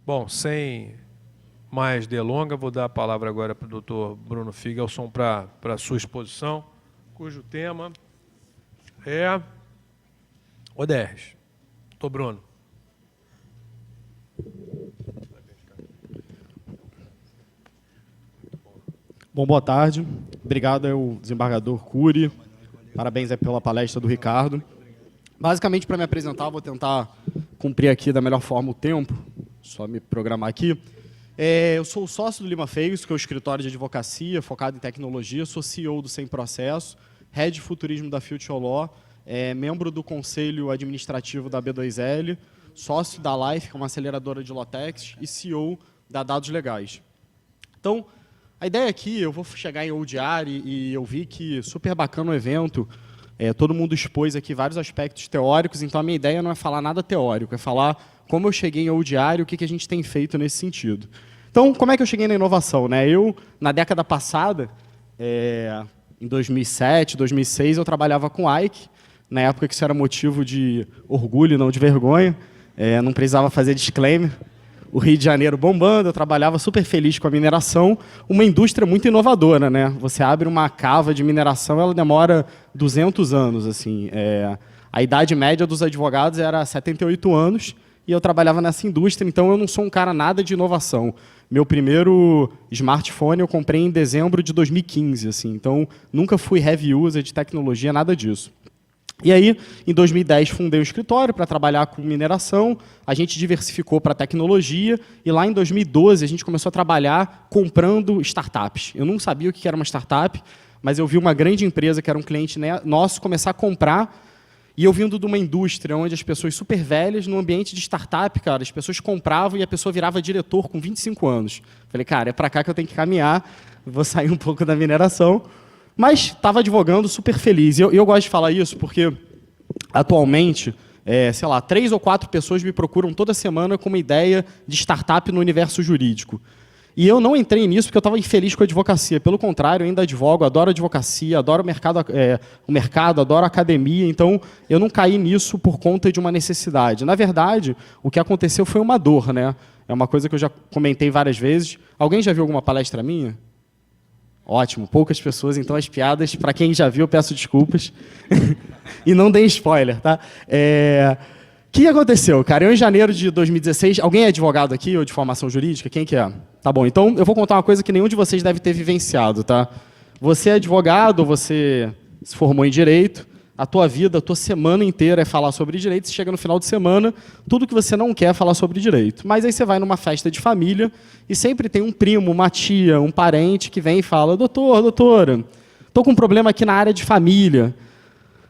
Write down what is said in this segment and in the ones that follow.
Bom, sem mais delonga, vou dar a palavra agora para o Dr. Bruno Figelson para a sua exposição, cujo tema é ODRs. Dr. Bruno. Bom, boa tarde. Obrigado ao desembargador Cury. Parabéns pela palestra do Ricardo. Basicamente, para me apresentar, vou tentar cumprir aqui da melhor forma o tempo. Só me programar aqui. Eu sou sócio do Lima Feios, que é o escritório de advocacia focado em tecnologia, sou CEO do Sem Processo, Head de Futurismo da Future Law, membro do Conselho Administrativo da B2L, sócio da Life, que é uma aceleradora de Lotex, e CEO da Dados Legais. Então, a ideia aqui, eu vou chegar em ODR e eu vi que super bacana o evento, todo mundo expôs aqui vários aspectos teóricos, então a minha ideia não é falar nada teórico, é falar como eu cheguei em ODR e o que a gente tem feito nesse sentido. Então, como é que eu cheguei na inovação, né? Eu, na década passada, em 2007, 2006, eu trabalhava com Ike, na época que isso era motivo de orgulho, não de vergonha, não precisava fazer disclaimer. O Rio de Janeiro bombando, eu trabalhava super feliz com a mineração, uma indústria muito inovadora, né? Você abre uma cava de mineração, ela demora 200 anos. Assim. A idade média dos advogados era 78 anos, e eu trabalhava nessa indústria, então eu não sou um cara nada de inovação. Meu primeiro smartphone eu comprei em dezembro de 2015, assim, então nunca fui heavy user de tecnologia, nada disso. E aí, em 2010, fundei um escritório para trabalhar com mineração, a gente diversificou para tecnologia, e lá em 2012 a gente começou a trabalhar comprando startups. Eu não sabia o que era uma startup, mas eu vi uma grande empresa, que era um cliente nosso, começar a comprar. E eu vindo de uma indústria onde as pessoas super velhas, no ambiente de startup, cara, as pessoas compravam e a pessoa virava diretor com 25 anos. Falei, cara, é para cá que eu tenho que caminhar, vou sair um pouco da mineração. Mas estava advogando super feliz. E eu gosto de falar isso porque, atualmente, sei lá, 3 ou 4 pessoas me procuram toda semana com uma ideia de startup no universo jurídico. E eu não entrei nisso porque eu estava infeliz com a advocacia. Pelo contrário, eu ainda advogo, adoro advocacia, adoro o mercado, adoro a academia. Então, eu não caí nisso por conta de uma necessidade. Na verdade, o que aconteceu foi uma dor, né? É uma coisa que eu já comentei várias vezes. Alguém já viu alguma palestra minha? Ótimo, poucas pessoas. Então, as piadas, para quem já viu, eu peço desculpas. E não deem spoiler, tá? O que aconteceu, cara? Eu, em janeiro de 2016... Alguém é advogado aqui ou de formação jurídica? Quem que é? Tá bom, então eu vou contar uma coisa que nenhum de vocês deve ter vivenciado, tá? Você é advogado, você se formou em direito, a tua vida, a tua semana inteira é falar sobre direito, você chega no final de semana, tudo que você não quer é falar sobre direito. Mas aí você vai numa festa de família e sempre tem um primo, uma tia, um parente que vem e fala: doutor, doutora, estou com um problema aqui na área de família.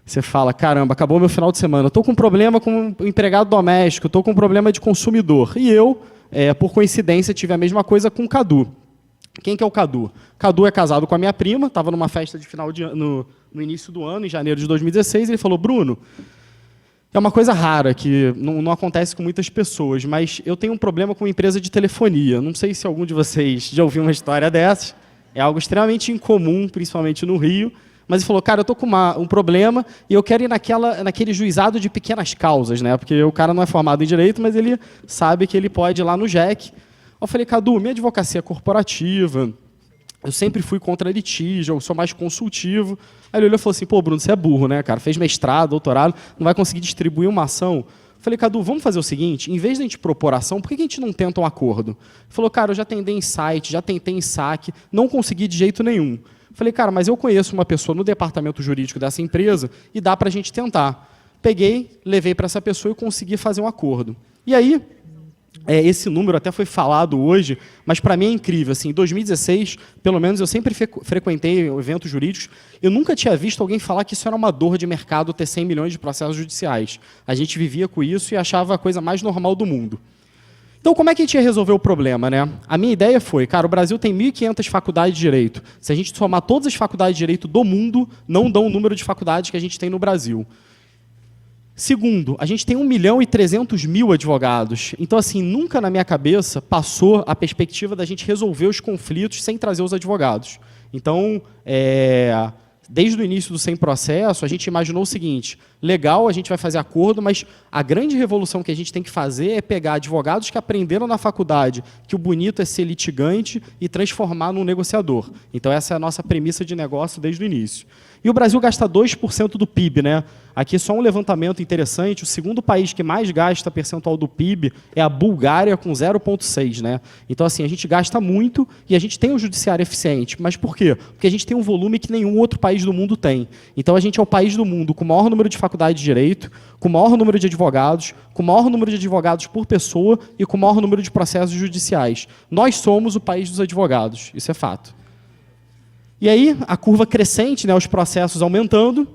Você fala: caramba, acabou meu final de semana, estou com um problema com o empregado doméstico, estou com um problema de consumidor. E eu, por coincidência, tive a mesma coisa com o Cadu. Quem que é o Cadu? Cadu é casado com a minha prima, estava numa festa de final de ano, no início do ano, em janeiro de 2016, e ele falou: Bruno, é uma coisa rara, que não acontece com muitas pessoas, mas eu tenho um problema com uma empresa de telefonia. Não sei se algum de vocês já ouviu uma história dessas. É algo extremamente incomum, principalmente no Rio. Mas ele falou: cara, eu estou com um problema e eu quero ir naquele juizado de pequenas causas, né? Porque o cara não é formado em direito, mas ele sabe que ele pode ir lá no JEC. Eu falei: Cadu, minha advocacia é corporativa, eu sempre fui contra litígio, eu sou mais consultivo. Aí ele olhou e falou assim: pô, Bruno, você é burro, né, cara? Fez mestrado, doutorado, não vai conseguir distribuir uma ação. Eu falei: Cadu, vamos fazer o seguinte, em vez de a gente propor ação, por que a gente não tenta um acordo? Ele falou: cara, eu já tentei em site, já tentei em saque, não consegui de jeito nenhum. Eu falei: cara, mas eu conheço uma pessoa no departamento jurídico dessa empresa e dá para a gente tentar. Peguei, levei para essa pessoa e consegui fazer um acordo. E aí, esse número até foi falado hoje, mas para mim é incrível. Assim, em 2016, pelo menos eu sempre frequentei eventos jurídicos, eu nunca tinha visto alguém falar que isso era uma dor de mercado, ter 100 milhões de processos judiciais. A gente vivia com isso e achava a coisa mais normal do mundo. Então, como é que a gente ia resolver o problema, né? A minha ideia foi, cara, o Brasil tem 1.500 faculdades de Direito. Se a gente somar todas as faculdades de Direito do mundo, não dão o número de faculdades que a gente tem no Brasil. Segundo, a gente tem 1.300.000 advogados. Então, assim, nunca na minha cabeça passou a perspectiva da gente resolver os conflitos sem trazer os advogados. Então, desde o início do Sem Processo, a gente imaginou o seguinte: legal, a gente vai fazer acordo, mas a grande revolução que a gente tem que fazer é pegar advogados que aprenderam na faculdade que o bonito é ser litigante e transformar num negociador. Então, essa é a nossa premissa de negócio desde o início. E o Brasil gasta 2% do PIB, né? Aqui só um levantamento interessante: o segundo país que mais gasta percentual do PIB é a Bulgária, com 0,6%, né? Então, assim, a gente gasta muito e a gente tem um judiciário eficiente. Mas por quê? Porque a gente tem um volume que nenhum outro país do mundo tem. Então, a gente é o país do mundo com o maior número de faculdades de direito, com o maior número de advogados, com o maior número de advogados por pessoa e com o maior número de processos judiciais. Nós somos o país dos advogados, isso é fato. E aí, a curva crescente, né, os processos aumentando,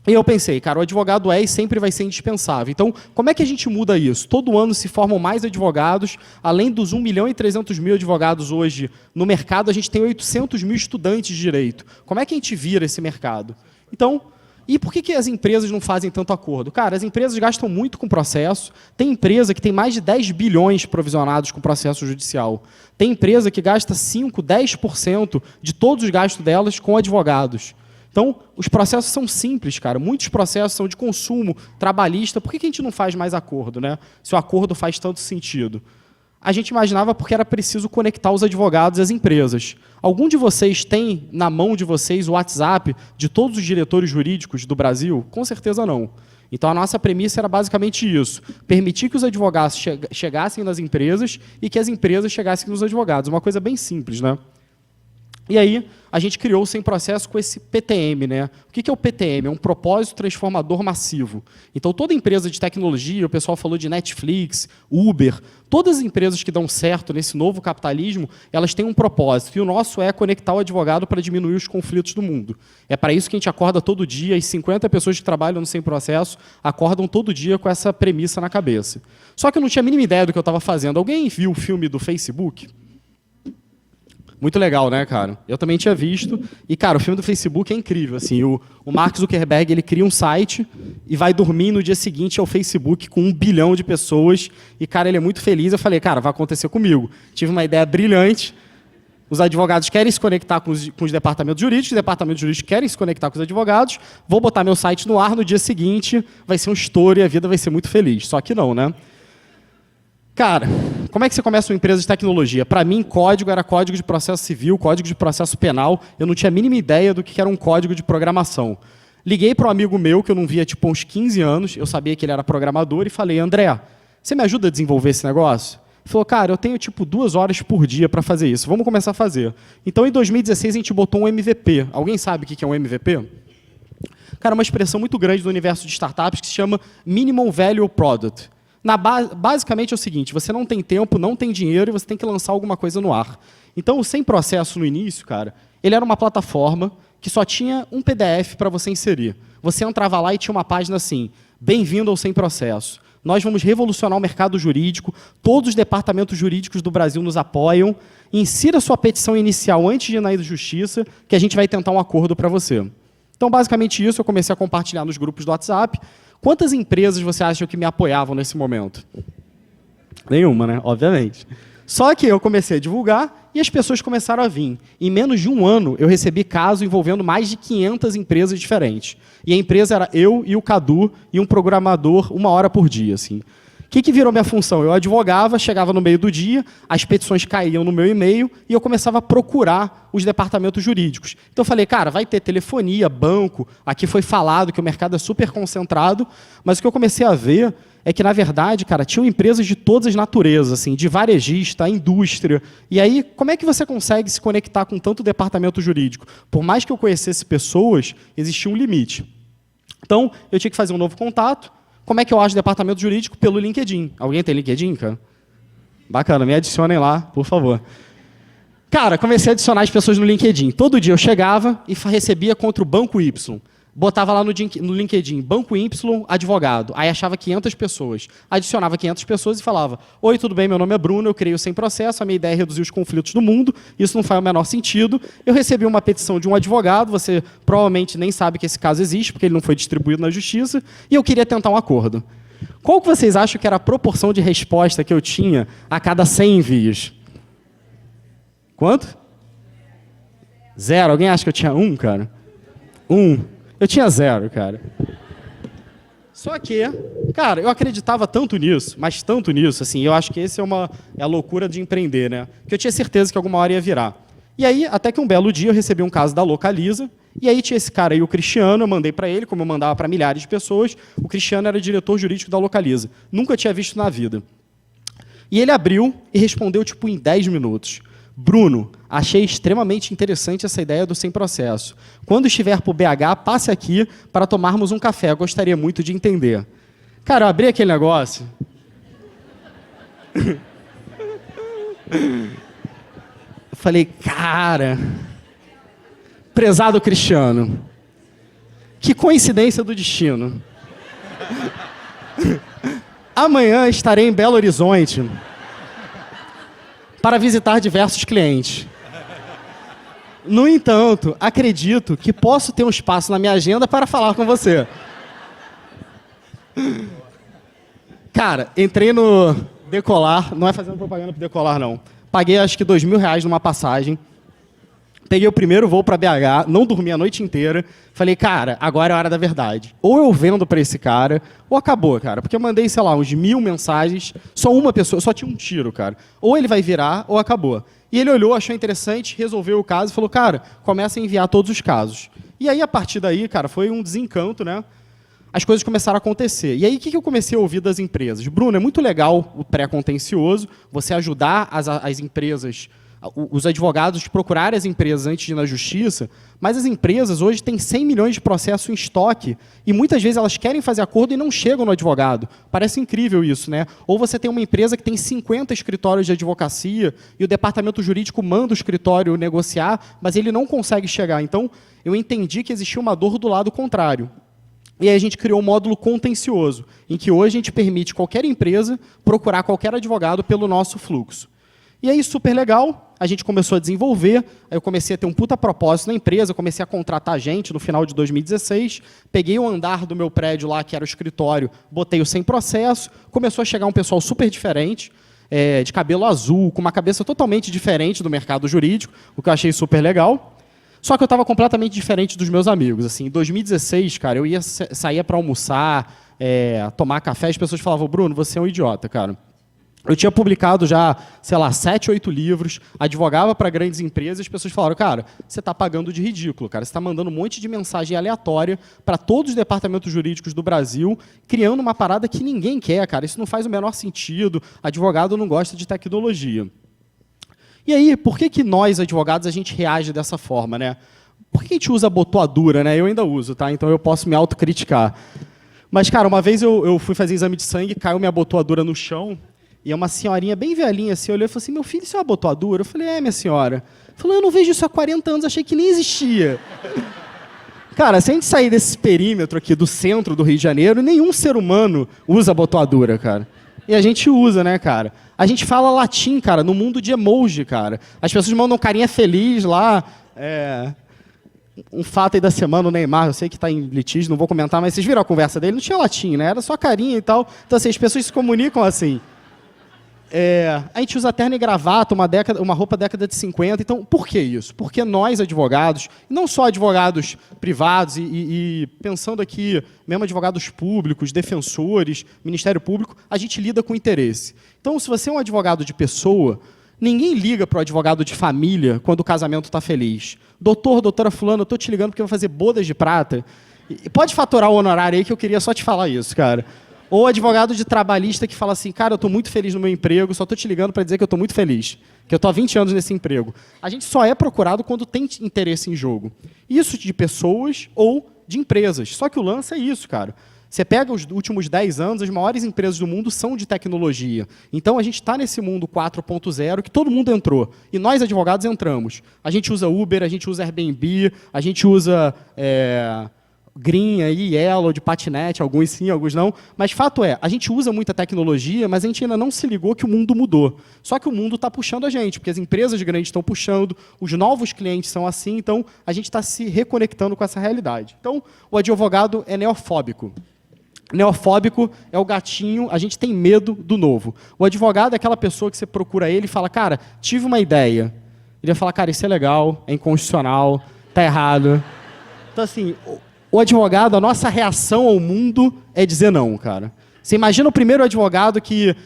e eu pensei, cara, o advogado é e sempre vai ser indispensável. Então, como é que a gente muda isso? Todo ano se formam mais advogados, além dos 1.300.000 advogados hoje no mercado, a gente tem 800.000 estudantes de direito. Como é que a gente vira esse mercado? Então, e por que as empresas não fazem tanto acordo? Cara, as empresas gastam muito com processo. Tem empresa que tem mais de 10 bilhões provisionados com processo judicial. Tem empresa que gasta 5%, 10% de todos os gastos delas com advogados. Então, os processos são simples, cara. Muitos processos são de consumo, trabalhista. Por que a gente não faz mais acordo, né? Se o acordo faz tanto sentido? A gente imaginava porque era preciso conectar os advogados e as empresas. Algum de vocês tem na mão de vocês o WhatsApp de todos os diretores jurídicos do Brasil? Com certeza não. Então, a nossa premissa era basicamente isso: permitir que os advogados chegassem nas empresas e que as empresas chegassem nos advogados. Uma coisa bem simples, né? E aí, a gente criou o Sem Processo com esse PTM, né? O que é o PTM? É um propósito transformador massivo. Então, toda empresa de tecnologia, o pessoal falou de Netflix, Uber, todas as empresas que dão certo nesse novo capitalismo, elas têm um propósito. E o nosso é conectar o advogado para diminuir os conflitos do mundo. É para isso que a gente acorda todo dia, e 50 pessoas que trabalham no Sem Processo acordam todo dia com essa premissa na cabeça. Só que eu não tinha a mínima ideia do que eu estava fazendo. Alguém viu o filme do Facebook? Muito legal, né, cara? Eu também tinha visto. E, cara, o filme do Facebook é incrível. Assim, o Mark Zuckerberg, ele cria um site e vai dormir no dia seguinte ao Facebook com 1 bilhão de pessoas. E, cara, ele é muito feliz. Eu falei, cara, vai acontecer comigo. Tive uma ideia brilhante. Os advogados querem se conectar com os departamentos jurídicos, os departamentos jurídicos querem se conectar com os advogados. Vou botar meu site no ar, no dia seguinte vai ser um estouro e a vida vai ser muito feliz. Só que não, né? Cara, como é que você começa uma empresa de tecnologia? Para mim, código era código de processo civil, código de processo penal. Eu não tinha a mínima ideia do que era um código de programação. Liguei para um amigo meu, que eu não via tipo uns 15 anos, eu sabia que ele era programador, e falei, André, você me ajuda a desenvolver esse negócio? Ele falou, cara, eu tenho tipo 2 horas por dia para fazer isso, vamos começar a fazer. Então, em 2016, a gente botou um MVP. Alguém sabe o que é um MVP? Cara, é uma expressão muito grande do universo de startups que se chama Minimum Value Product. Basicamente é o seguinte: você não tem tempo, não tem dinheiro e você tem que lançar alguma coisa no ar. Então, o Sem Processo no início, cara, ele era uma plataforma que só tinha um PDF para você inserir. Você entrava lá e tinha uma página assim: bem-vindo ao Sem Processo. Nós vamos revolucionar o mercado jurídico, todos os departamentos jurídicos do Brasil nos apoiam. Insira sua petição inicial antes de ir na justiça, que a gente vai tentar um acordo para você. Então, basicamente isso, eu comecei a compartilhar nos grupos do WhatsApp. Quantas empresas você acha que me apoiavam nesse momento? Nenhuma, né? Obviamente. Só que eu comecei a divulgar e as pessoas começaram a vir. Em menos de um ano, eu recebi casos envolvendo mais de 500 empresas diferentes. E a empresa era eu e o Cadu e um programador 1 hora por dia. Assim. O que virou minha função? Eu advogava, chegava no meio do dia, as petições caíam no meu e-mail e eu começava a procurar os departamentos jurídicos. Então eu falei, cara, vai ter telefonia, banco, aqui foi falado que o mercado é super concentrado, mas o que eu comecei a ver é que, na verdade, cara, tinham empresas de todas as naturezas, assim, de varejista, indústria. E aí, como é que você consegue se conectar com tanto departamento jurídico? Por mais que eu conhecesse pessoas, existia um limite. Então, eu tinha que fazer um novo contato. Como é que eu acho o departamento jurídico? Pelo LinkedIn. Alguém tem LinkedIn, cara? Bacana, me adicionem lá, por favor. Cara, comecei a adicionar as pessoas no LinkedIn. Todo dia eu chegava e recebia contra o Banco Y. botava lá no LinkedIn, Banco Y, advogado. Aí achava 500 pessoas. Adicionava 500 pessoas e falava: oi, tudo bem, meu nome é Bruno, eu creio sem processo, a minha ideia é reduzir os conflitos do mundo, isso não faz o menor sentido. Eu recebi uma petição de um advogado, você provavelmente nem sabe que esse caso existe, porque ele não foi distribuído na justiça, e eu queria tentar um acordo. Qual que vocês acham que era a proporção de resposta que eu tinha a cada 100 envios? Quanto? 0. Alguém acha que eu tinha 1, cara? 1. Eu tinha 0, cara. Só que, cara, eu acreditava tanto nisso, mas tanto nisso, assim, eu acho que esse é a loucura de empreender, né? Que eu tinha certeza que alguma hora ia virar. E aí, até que um belo dia, eu recebi um caso da Localiza, e aí tinha esse cara aí, o Cristiano, eu mandei para ele, como eu mandava para milhares de pessoas, o Cristiano era diretor jurídico da Localiza. Nunca tinha visto na vida. E ele abriu e respondeu, tipo, em 10 minutos. Bruno, achei extremamente interessante essa ideia do sem processo. Quando estiver para o BH, passe aqui para tomarmos um café. Eu gostaria muito de entender. Cara, eu abri aquele negócio. Eu falei, cara, prezado Cristiano, que coincidência do destino. Amanhã estarei em Belo Horizonte para visitar diversos clientes. No entanto, acredito que posso ter um espaço na minha agenda para falar com você. Cara, entrei no Decolar, não é fazendo propaganda para Decolar, não. Paguei acho que R$2.000 numa passagem. Peguei o primeiro voo para BH, não dormi a noite inteira. Falei, cara, agora é a hora da verdade. Ou eu vendo para esse cara, ou acabou, cara. Porque eu mandei, sei lá, uns 1000 mensagens, só uma pessoa, só tinha um tiro, cara. Ou ele vai virar, ou acabou. E ele olhou, achou interessante, resolveu o caso e falou, cara, começa a enviar todos os casos. E aí, a partir daí, cara, foi um desencanto, né? As coisas começaram a acontecer. E aí, o que eu comecei a ouvir das empresas? Bruno, é muito legal o pré-contencioso, você ajudar as empresas, os advogados procurarem as empresas antes de ir na justiça, mas as empresas hoje têm 100 milhões de processos em estoque e muitas vezes elas querem fazer acordo e não chegam no advogado. Parece incrível isso, né? Ou você tem uma empresa que tem 50 escritórios de advocacia e o departamento jurídico manda o escritório negociar, mas ele não consegue chegar. Então, eu entendi que existia uma dor do lado contrário. E aí a gente criou um módulo contencioso, em que hoje a gente permite qualquer empresa procurar qualquer advogado pelo nosso fluxo. E aí, super legal, a gente começou a desenvolver, aí eu comecei a ter um puta propósito na empresa, comecei a contratar gente no final de 2016, peguei o andar do meu prédio lá, que era o escritório, botei o sem processo, começou a chegar um pessoal super diferente, de cabelo azul, com uma cabeça totalmente diferente do mercado jurídico, o que eu achei super legal. Só que eu estava completamente diferente dos meus amigos. Assim, em 2016, cara, eu saía para almoçar, tomar café, as pessoas falavam, Bruno, você é um idiota, cara. Eu tinha publicado já, sei lá, 7, 8 livros, advogava para grandes empresas, e as pessoas falaram, cara, você está pagando de ridículo, cara. Você está mandando um monte de mensagem aleatória para todos os departamentos jurídicos do Brasil, criando uma parada que ninguém quer, cara. Isso não faz o menor sentido. Advogado não gosta de tecnologia. E aí, por que nós, advogados, a gente reage dessa forma, né? Por que a gente usa botoadura, né? Eu ainda uso, tá? Então eu posso me autocriticar. Mas, cara, uma vez eu fui fazer exame de sangue, caiu minha botoadura no chão, e uma senhorinha bem velhinha assim, olhou e falou assim, meu filho, isso é uma botoadura? Eu falei, minha senhora. Falou, eu não vejo isso há 40 anos, achei que nem existia. Cara, se a gente sair desse perímetro aqui do centro do Rio de Janeiro, nenhum ser humano usa botoadura, cara. E a gente usa, né, cara? A gente fala latim, cara, no mundo de emoji, cara. As pessoas mandam carinha feliz lá. Um fato aí da semana, o Neymar, eu sei que está em litígio, não vou comentar, mas vocês viram a conversa dele? Não tinha latim, né? Era só carinha e tal. Então, assim, as pessoas se comunicam assim. A gente usa terno e gravata, uma roupa década de 50. Então, por que isso? Porque nós, advogados, não só advogados privados, e pensando aqui, mesmo advogados públicos, defensores, Ministério Público, a gente lida com interesse. Então, se você é um advogado de pessoa, ninguém liga para o advogado de família quando o casamento está feliz. Doutora fulano, eu estou te ligando porque eu vou fazer bodas de prata. E pode faturar o honorário aí que eu queria só te falar isso, cara. Ou advogado de trabalhista que fala assim, cara, eu estou muito feliz no meu emprego, só estou te ligando para dizer que eu estou muito feliz, que eu estou há 20 anos nesse emprego. A gente só é procurado quando tem interesse em jogo. Isso de pessoas ou de empresas. Só que o lance é isso, cara. Você pega os últimos 10 anos, as maiores empresas do mundo são de tecnologia. Então, a gente está nesse mundo 4.0 que todo mundo entrou. E nós, advogados, entramos. A gente usa Uber, a gente usa Airbnb, a gente usa green aí, yellow, de patinete, alguns sim, alguns não. Mas fato é, a gente usa muita tecnologia, mas a gente ainda não se ligou que o mundo mudou. Só que o mundo está puxando a gente, porque as empresas grandes estão puxando, os novos clientes são assim, então a gente está se reconectando com essa realidade. Então, o advogado é neofóbico. Neofóbico é o gatinho, a gente tem medo do novo. O advogado é aquela pessoa que você procura ele e fala, cara, tive uma ideia. Ele vai falar, cara, isso é legal, é inconstitucional, tá errado. Então, assim, o advogado, a nossa reação ao mundo é dizer não, cara. Você imagina o primeiro advogado que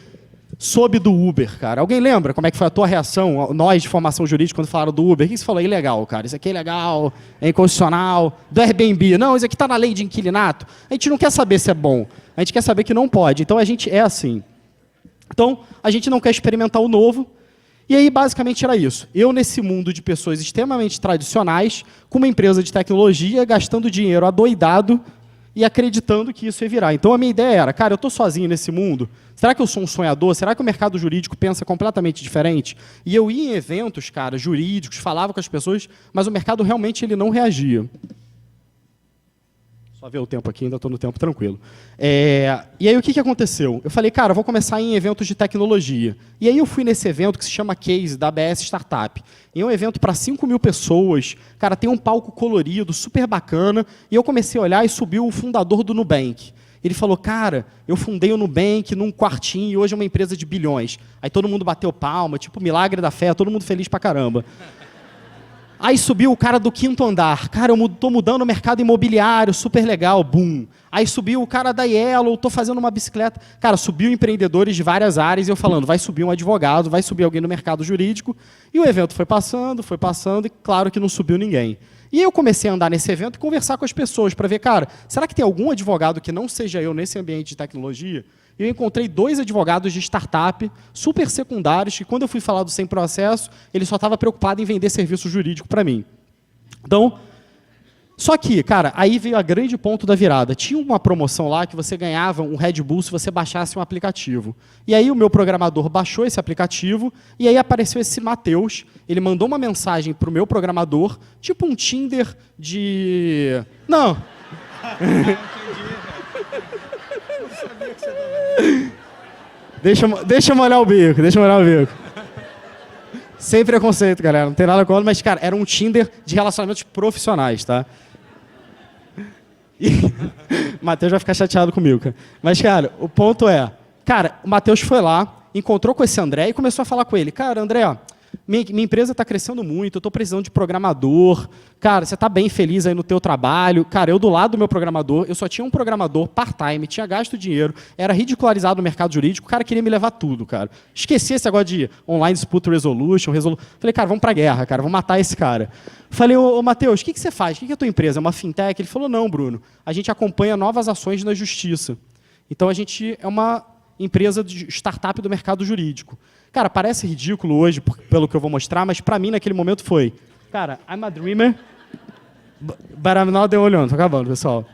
soube do Uber, cara. Alguém lembra como é que foi a tua reação, nós de formação jurídica, quando falaram do Uber? O que você falou? É ilegal, cara. Isso aqui é ilegal, é inconstitucional. Do Airbnb. Não, isso aqui está na lei de inquilinato. A gente não quer saber se é bom. A gente quer saber que não pode. Então, a gente é assim. Então, a gente não quer experimentar o novo. E aí, basicamente, era isso. Eu, nesse mundo de pessoas extremamente tradicionais, com uma empresa de tecnologia, gastando dinheiro adoidado e acreditando que isso ia virar. Então, a minha ideia era, cara, eu estou sozinho nesse mundo, será que eu sou um sonhador? Será que o mercado jurídico pensa completamente diferente? E eu ia em eventos, cara, jurídicos, falava com as pessoas, mas o mercado realmente ele não reagia. Só ver o tempo aqui, ainda estou no tempo tranquilo. E aí, o que aconteceu? Eu falei, cara, vou começar em eventos de tecnologia. E aí eu fui nesse evento que se chama Case, da ABS Startup. E é um evento para 5.000 pessoas. Cara, tem um palco colorido, super bacana. E eu comecei a olhar e subiu o fundador do Nubank. Ele falou, cara, eu fundei o Nubank num quartinho e hoje é uma empresa de bilhões. Aí todo mundo bateu palma, tipo milagre da fé, todo mundo feliz pra caramba. Aí subiu o cara do 5º andar. Cara, eu estou mudando o mercado imobiliário, super legal, boom. Aí subiu o cara da Yellow, estou fazendo uma bicicleta. Cara, subiu empreendedores de várias áreas e eu falando, vai subir um advogado, vai subir alguém no mercado jurídico. E o evento foi passando, e claro que não subiu ninguém. E aí eu comecei a andar nesse evento e conversar com as pessoas para ver, cara, será que tem algum advogado que não seja eu nesse ambiente de tecnologia? Eu encontrei 2 advogados de startup, super secundários, que quando eu fui falar do Sem Processo, ele só estava preocupado em vender serviço jurídico para mim. Então, só que, cara, aí veio a grande ponto da virada. Tinha uma promoção lá que você ganhava um Red Bull se você baixasse um aplicativo. E aí o meu programador baixou esse aplicativo e aí apareceu esse Matheus. Ele mandou uma mensagem para o meu programador, tipo um Tinder de... Não. Deixa eu molhar o bico, Sem preconceito, galera. Não tem nada contra, mas, cara, era um Tinder de relacionamentos profissionais, tá? O Matheus vai ficar chateado comigo, cara. Mas, cara, o ponto é... Cara, o Matheus foi lá, encontrou com esse André e começou a falar com ele. Cara, André, minha empresa está crescendo muito, eu estou precisando de programador. Cara, você está bem feliz aí no teu trabalho. Cara, eu do lado do meu programador, eu só tinha um programador part-time, tinha gasto dinheiro, era ridicularizado no mercado jurídico, o cara queria me levar tudo, cara. Esqueci esse negócio de online dispute resolution. Falei, cara, vamos para a guerra, cara, vamos matar esse cara. Falei, ô Matheus, o que você faz? O que é a tua empresa? É uma fintech? Ele falou, não, Bruno, a gente acompanha novas ações na justiça. Então, a gente é uma empresa de startup do mercado jurídico. Cara, parece ridículo hoje, pelo que eu vou mostrar, mas para mim, naquele momento, foi... Cara, I'm a dreamer, but I'm not the only one. Tô acabando, pessoal.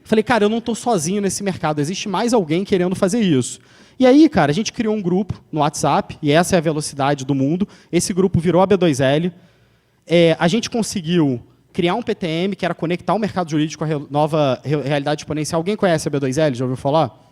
Falei, cara, eu não estou sozinho nesse mercado. Existe mais alguém querendo fazer isso. E aí, cara, a gente criou um grupo no WhatsApp, e essa é a velocidade do mundo. Esse grupo virou a B2L. A gente conseguiu criar um PTM, que era conectar o mercado jurídico com a nova realidade exponencial. Alguém conhece a B2L? Já ouviu falar?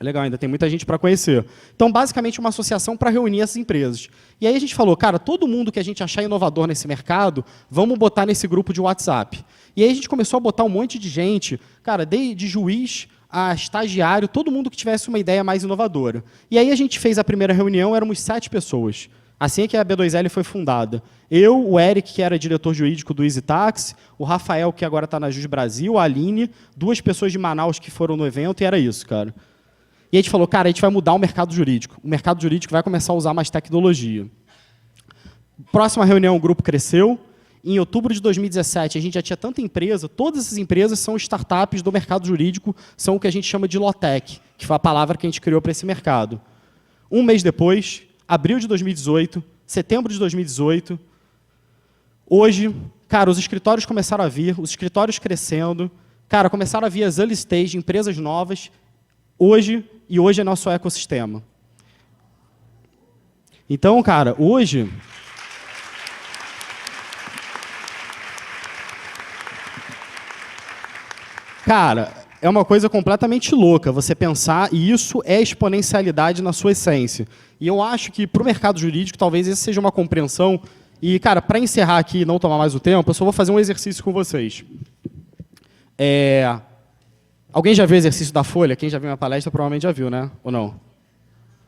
Legal, ainda tem muita gente para conhecer. Então, basicamente, uma associação para reunir essas empresas. E aí a gente falou, cara, todo mundo que a gente achar inovador nesse mercado, vamos botar nesse grupo de WhatsApp. E aí a gente começou a botar um monte de gente, cara, de juiz a estagiário, todo mundo que tivesse uma ideia mais inovadora. E aí a gente fez a primeira reunião, éramos 7 pessoas. Assim é que a B2L foi fundada. Eu, o Eric, que era diretor jurídico do Easy Taxi, o Rafael, que agora está na Jus Brasil, a Aline, 2 pessoas de Manaus que foram no evento, e era isso, cara. E a gente falou, cara, a gente vai mudar o mercado jurídico. O mercado jurídico vai começar a usar mais tecnologia. Próxima reunião, o grupo cresceu. Em outubro de 2017, a gente já tinha tanta empresa, todas essas empresas são startups do mercado jurídico, são o que a gente chama de Lotec, que foi a palavra que a gente criou para esse mercado. Um mês depois, abril de 2018, setembro de 2018, hoje, cara, os escritórios começaram a vir, os escritórios crescendo, cara, começaram a vir as early stage, empresas novas, hoje é nosso ecossistema. Então, cara, hoje... Cara, é uma coisa completamente louca você pensar, e isso é exponencialidade na sua essência. E eu acho que, para o mercado jurídico, talvez essa seja uma compreensão. E, cara, para encerrar aqui e não tomar mais o tempo, eu só vou fazer um exercício com vocês. Alguém já viu o exercício da folha? Quem já viu minha palestra provavelmente já viu, né? Ou não?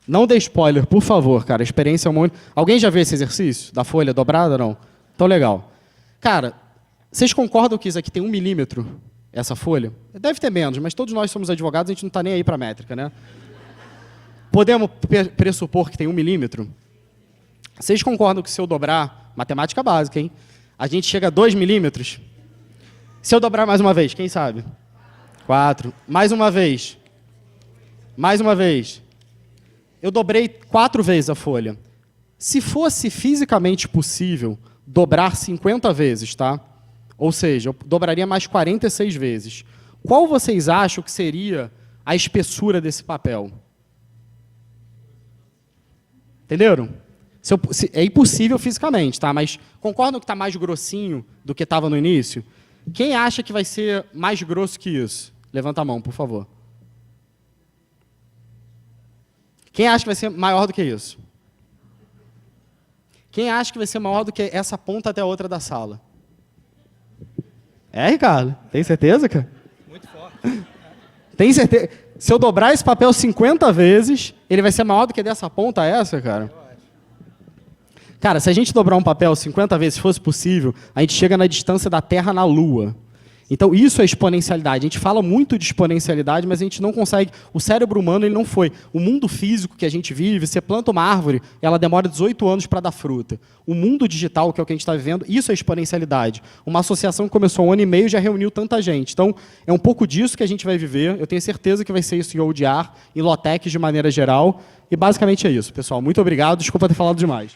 Não dê spoiler, por favor, cara. A experiência é um monte. Alguém já viu esse exercício da folha dobrada ou não? Então, legal. Cara, vocês concordam que isso aqui tem 1 milímetro, essa folha? Deve ter menos, mas todos nós somos advogados, a gente não está nem aí para a métrica, né? Podemos pressupor que tem 1 milímetro? Vocês concordam que se eu dobrar, matemática básica, hein? A gente chega a 2 milímetros? Se eu dobrar mais uma vez, quem sabe? 4. Mais uma vez. Mais uma vez. Eu dobrei 4 vezes a folha. Se fosse fisicamente possível dobrar 50 vezes, tá? Ou seja, eu dobraria mais 46 vezes. Qual vocês acham que seria a espessura desse papel? Entenderam? É impossível fisicamente, tá? Mas concordam que está mais grossinho do que estava no início? Quem acha que vai ser mais grosso que isso? Levanta a mão, por favor. Quem acha que vai ser maior do que isso? Quem acha que vai ser maior do que essa ponta até a outra da sala? Ricardo? Tem certeza, cara? Muito forte. Tem certeza? Se eu dobrar esse papel 50 vezes, ele vai ser maior do que dessa ponta a essa, cara? Cara, se a gente dobrar um papel 50 vezes, se fosse possível, a gente chega na distância da Terra na Lua. Então, isso é exponencialidade. A gente fala muito de exponencialidade, mas a gente não consegue... O cérebro humano ele não foi. O mundo físico que a gente vive, você planta uma árvore, ela demora 18 anos para dar fruta. O mundo digital, que é o que a gente está vivendo, isso é exponencialidade. Uma associação que começou há 1 ano e meio já reuniu tanta gente. Então, é um pouco disso que a gente vai viver. Eu tenho certeza que vai ser isso em ODR, em Lotec de maneira geral. E, basicamente, é isso, pessoal. Muito obrigado. Desculpa ter falado demais.